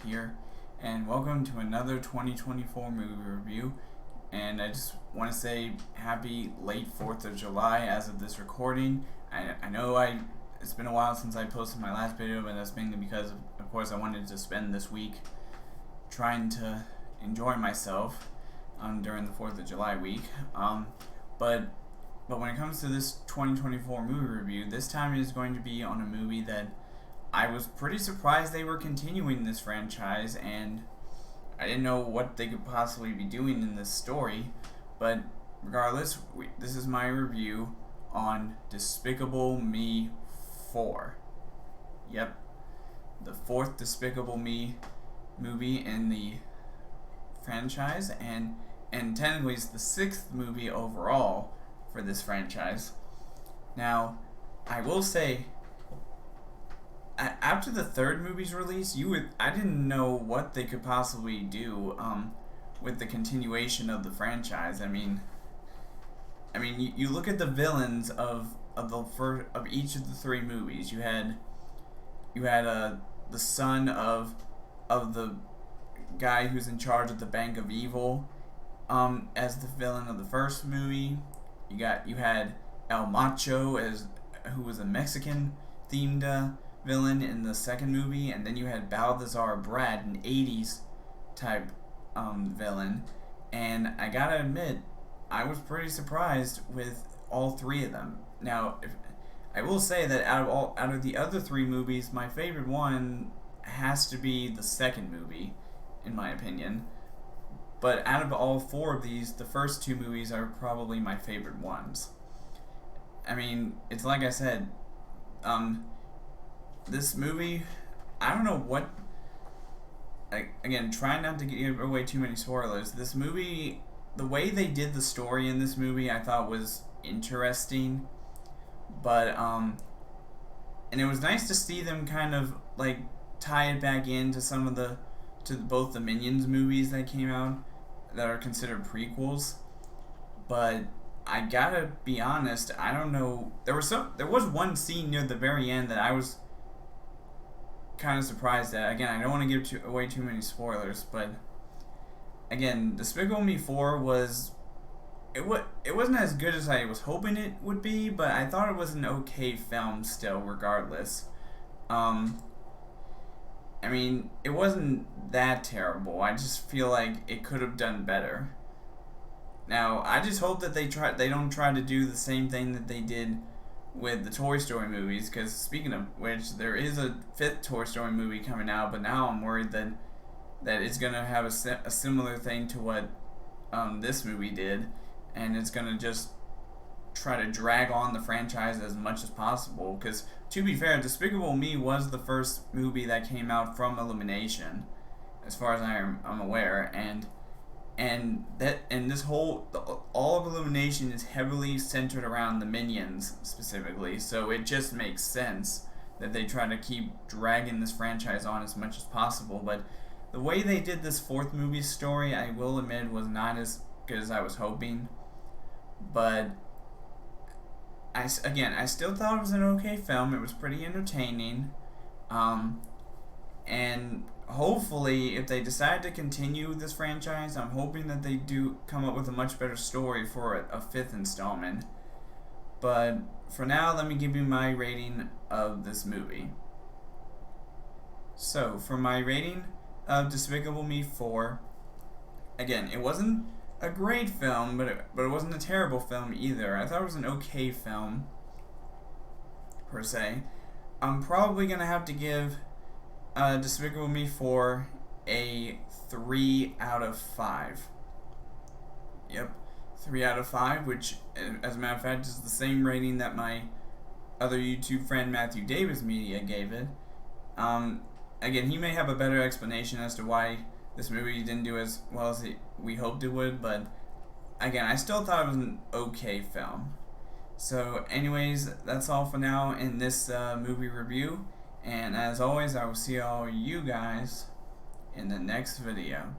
here, and welcome to another 2024 movie review. And I just want to say happy late 4th of July as of this recording. I know it's been a while since I posted my last video, but that's mainly because, of course, I wanted to spend this week trying to enjoy myself during the 4th of July week. But when it comes to this 2024 movie review, this time it is going to be on a movie that I was pretty surprised they were continuing this franchise, and I didn't know what they could possibly be doing in this story. But regardless, this is my review on Despicable Me 4. Yep, the 4th Despicable Me movie in the franchise, and technically it's the 6th movie overall for this franchise. Now, I will say, after the 3rd movie's release, I didn't know what they could possibly do with the continuation of the franchise. I mean, you look at the villains of each of the 3 movies. You had the son of the guy who's in charge of the Bank of Evil as the villain of the 1st movie. You had El Macho who was a Mexican themed villain in the 2nd movie, and then you had Balthazar Brad, an 80s type villain. And I gotta admit, I was pretty surprised with all 3 of them. Now, I will say that out of the other 3 movies, my favorite one has to be the 2nd movie, in my opinion. But out of all 4 of these, the first 2 movies are probably my favorite ones. I mean, it's like I said, this movie, I don't know what, again, trying not to give away too many spoilers, this movie, the way they did the story in this movie, I thought was interesting, but, and it was nice to see them kind of, like, tie it back into to both the Minions movies that came out that are considered prequels. But I gotta be honest, I don't know, there was one scene near the very end that I was kind of surprised at. Again, I don't want to give away too many spoilers, but again, Despicable Me 4 it wasn't as good as I was hoping it would be, but I thought it was an okay film still, regardless. I mean, it wasn't that terrible. I just feel like it could have done better. Now, I just hope that they don't try to do the same thing that they did with the Toy Story movies, because speaking of which, there is a 5th Toy Story movie coming out, but now I'm worried that it's going to have a similar thing to what this movie did, and it's going to just try to drag on the franchise as much as possible, because to be fair, Despicable Me was the first movie that came out from Illumination, as far as I'm aware, and all of Illumination is heavily centered around the Minions specifically, so it just makes sense that they try to keep dragging this franchise on as much as possible. But the way they did this 4th movie story, I will admit, was not as good as I was hoping. But I still thought it was an okay film. It was pretty entertaining, and hopefully, if they decide to continue this franchise, I'm hoping that they do come up with a much better story for a 5th installment. But for now, let me give you my rating of this movie. So, for my rating of Despicable Me 4, again, it wasn't a great film, but it wasn't a terrible film either. I thought it was an okay film, per se. I'm probably going to have to give Despicable Me 4 a 3 out of 5. Yep, 3 out of 5, which, as a matter of fact, is the same rating that my other YouTube friend Matthew Davis Media gave it. Again, he may have a better explanation as to why this movie didn't do as well as we hoped it would, but again, I still thought it was an okay film. So anyways, that's all for now in this movie review. And as always, I will see all you guys in the next video.